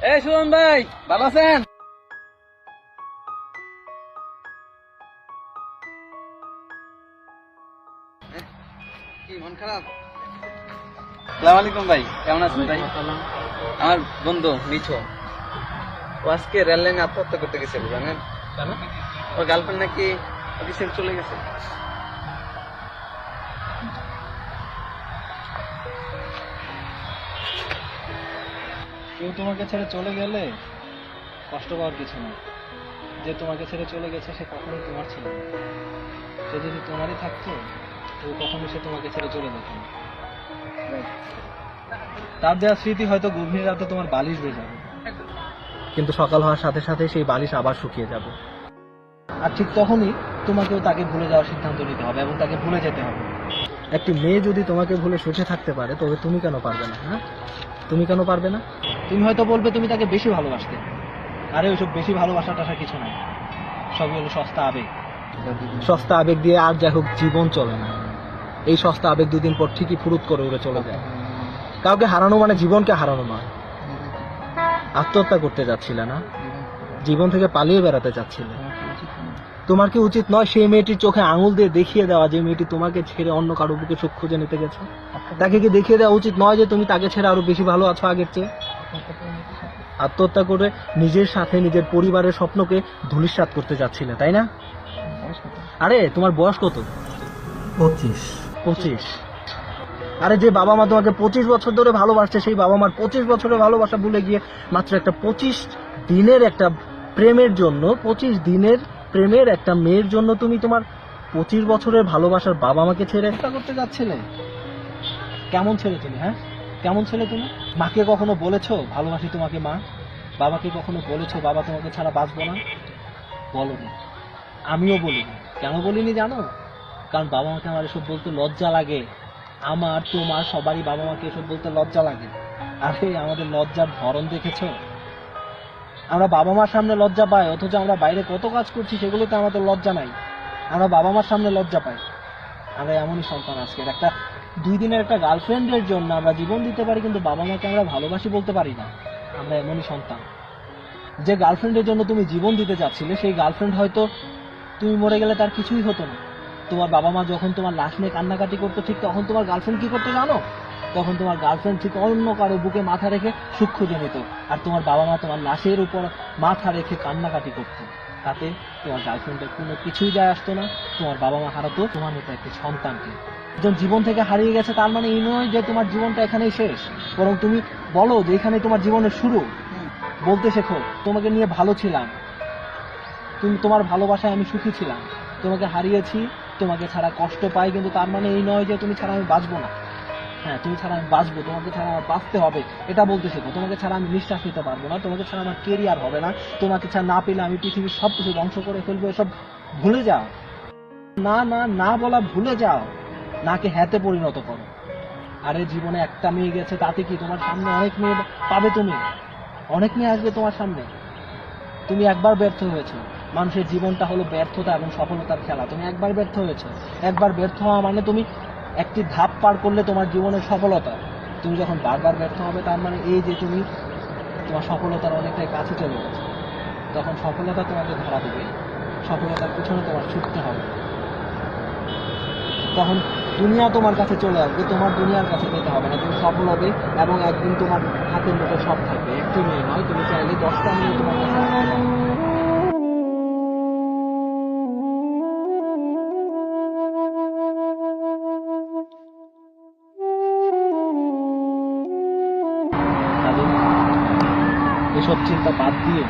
এই সুমন ভাই, ভালো আছেন? কি মন খারাপ? আসসালামু আলাইকুম ভাই, কেমন আছেন ভাই? আমার বন্ধু মিঠু, ও আজকে রেল লাইনে আত্মহত্যা করতে গেছিল, জানেন? কেন? ওর গার্লফ্রেন্ড নাকি ওকে ছেড়ে চলে গেছে। কেউ তোমাকে ছেড়ে চলে গেলে কষ্ট পাওয়ার কিছু না। যে তোমাকে ছেড়ে চলে গেছে সে কখনোই তোমার ছিল না। সে যদি তোমারই থাকতো তো কখনো সে তোমাকে ছেড়ে চলে যেত না। তার দেওয়া স্মৃতি হয়তো গভীর রাতে তোমার বালিশ হয়ে যাবে, কিন্তু সকাল হওয়ার সাথে সাথে সেই বালিশ আবার শুকিয়ে যাবে। আর ঠিক তখনই তোমাকেও তাকে ভুলে যাওয়ার সিদ্ধান্ত নিতে হবে এবং তাকে ভুলে যেতে হবে। একটি মেয়ে যদি তোমাকে ভুলে সুখে থাকতে পারে তবে তুমি কেন পারবে না? হ্যাঁ, তুমি কেন পারবে না? তুমি হয়তো বলবে তুমি তাকে বেশি ভালোবাসতে। আরে ওইসব বেশি ভালোবাসা টাসা কিছু নাই, সবই হলো সস্তা আবেগ। সস্তা আবেগ দিয়ে আর যাই হোক জীবন চলে না। এই সস্তা আবেগ দুদিন পর ঠিকই ফুরুত করে উড়ে চলে যায়। কাউকে হারানো মানে জীবনকে হারানো নয়। আত্মহত্যা করতে যাচ্ছিলে না, জীবন থেকে পালিয়ে বেড়াতে চাচ্ছিলে। তোমার কি উচিত নয় সেই মেয়েটির চোখে আঙুল দিয়ে দেখিয়ে দেওয়া যে মেয়েটি তোমাকে ছেড়ে অন্য কারো বুকে সুখ খুঁজে নিতে গেছে? তাকে কি দেখিয়ে দেওয়া উচিত নয় যে তুমি তাকে ছেড়ে আরো বেশি ভালো আছো আগের চেয়ে? আত্মহত্যা করে নিজের সাথে নিজের পরিবারের স্বপ্নকে ধূলিসাৎ করতে যাচ্ছিলে, তাই না? আরে তোমার বয়স কত? 25। 25। আরে যে বাবা মা তোমাকে 25 বছর ধরে ভালোবাসছে, সেই বাবা মার 25 বছরের ভালোবাসা ভুলে গিয়ে মাত্র একটা 25 দিনের একটা প্রেমের জন্য, 25 দিনের প্রেমের একটা মেয়ের জন্য তুমি তোমার 25 বছরের ভালোবাসার বাবা মাকে ছেড়ে একটা করতে যাচ্ছিলে? কেমন ছেলে তুমি? হ্যাঁ, কেমন ছেলে তুমি? মাকে কখনো বলেছো ভালোবাসি তোমাকে মা? বাবাকে কখনো বলেছো বাবা তোমাকে ছাড়া বাঁচবো না? বলোনি। আমিও বলিনি। কেন বলিনি জানো? কারণ বাবা মাকে আমার এসব বলতে লজ্জা লাগে। আমার, তোমার, সবারই বাবা মাকে এসব বলতে লজ্জা লাগে। আরে আমাদের লজ্জার ধরন দেখেছো? আমরা বাবা মার সামনে লজ্জা পাই, অথচ আমরা বাইরে কত কাজ করছি সেগুলোতে আমাদের লজ্জা নাই। আমরা বাবা মার সামনে লজ্জা পাই। আমরা এমনই সন্তান আজকের। একটা 2 দিনের একটা গার্লফ্রেন্ডের জন্য আমরা জীবন দিতে পারি, কিন্তু বাবা মাকে আমরা ভালোবাসি বলতে পারি না। আমরা এমনই সন্তান। যে গার্লফ্রেন্ডের জন্য তুমি জীবন দিতে চাচ্ছিলে, সেই গার্লফ্রেন্ড হয়তো তুমি মরে গেলে তার কিছুই হতো না। তোমার বাবা মা যখন তোমার লাশ নিয়ে কান্নাকাটি করতো, ঠিক তখন তোমার গার্লফ্রেন্ড কি করতো জানো? তখন তোমার গার্লফ্রেন্ড ঠিক অন্য কারো বুকে মাথা রেখে সুখ খুঁজে নিত, আর তোমার বাবা মা তোমার লাশের উপর মাথা রেখে কান্নাকাটি করতো। তাতে তোমার গার্লফ্রেন্ডের কোনো কিছুই যায় আসতো না। তোমার বাবা মা হারাতো তোমার মতো একটি সন্তানকে। একজন জীবন থেকে হারিয়ে গেছে তার মানে এই নয় যে তোমার জীবনটা এখানেই শেষ, বরং তুমি বলো যে এখানে তোমার জীবনের শুরু। বলতে শেখো তোমাকে নিয়ে ভালো ছিলাম, তুমি, তোমার ভালোবাসায় আমি সুখী ছিলাম। তোমাকে হারিয়েছি, তোমাকে ছাড়া কষ্ট পাই, কিন্তু তার মানে এই নয় যে তুমি ছাড়া আমি বাঁচবো না। হ্যাঁ, তুমি ছাড়া আমি বাঁচবো, তোমাকে ছাড়া আমার বাঁচতে হবে, এটা বলতে শেখো। তোমাকে ছাড়া আমি নিঃশ্বাস নিতে পারবো না, তোমাকে ছাড়া আমার কেরিয়ার হবে না, তোমাকে ছাড়া না পেলে আমি পৃথিবীর সবকিছু ধ্বংস করে ফেলবো, এসব ভুলে যাও। না না না বলা ভুলে যাও, নাকে হ্যাঁতে পরিণত করো। আরে জীবনে একটা মেয়ে গেছে, তাতে কি? তোমার সামনে অনেক মেয়ে পাবে, তুমি অনেক মেয়ে আসবে তোমার সামনে। তুমি একবার ব্যর্থ হয়েছো। মানুষের জীবনটা হলো ব্যর্থতা এবং সফলতার খেলা। তুমি একবার ব্যর্থ হয়েছো। একবার ব্যর্থ হওয়া মানে তুমি একটি ধাপ পার করলে তোমার জীবনের সফলতা। তুমি যখন বারবার ব্যর্থ হবে তার মানে এই যে তুমি তোমার সফলতার অনেকটাই কাছে চলে গেছো। তখন সফলতা তোমাকে ধরা দেবে, সফলতার পিছনে তোমার ছুটতে হবে। তখন দুনিয়া তোমার কাছে চলে আসবে, তোমার দুনিয়ার কাছে যেতে হবে না। তুমি সফল হবে এবং একদিন তোমার হাতের মুঠে সব থাকবে। একটি মেয়ে নয়, তুমি চাইলে 10টা মেয়ে তোমার কাছে রাখতে পারো। তাদের এসব চিন্তা বাদ দিয়ে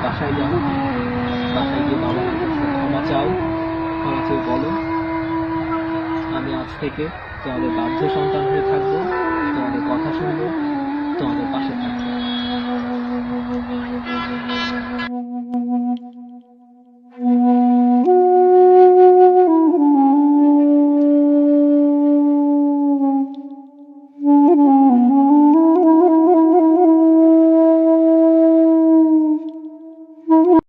বাসায় যাও। বাসায় গিয়ে বাবা মার কাছে ক্ষমা চাও। ক্ষমা চেয়ে বলো আমি আজ থেকে তোমাদের বাধ্য সন্তান হয়ে থাকবো, তোমাদের কথা শুনবো, তোমাদের পাশে থাকবো।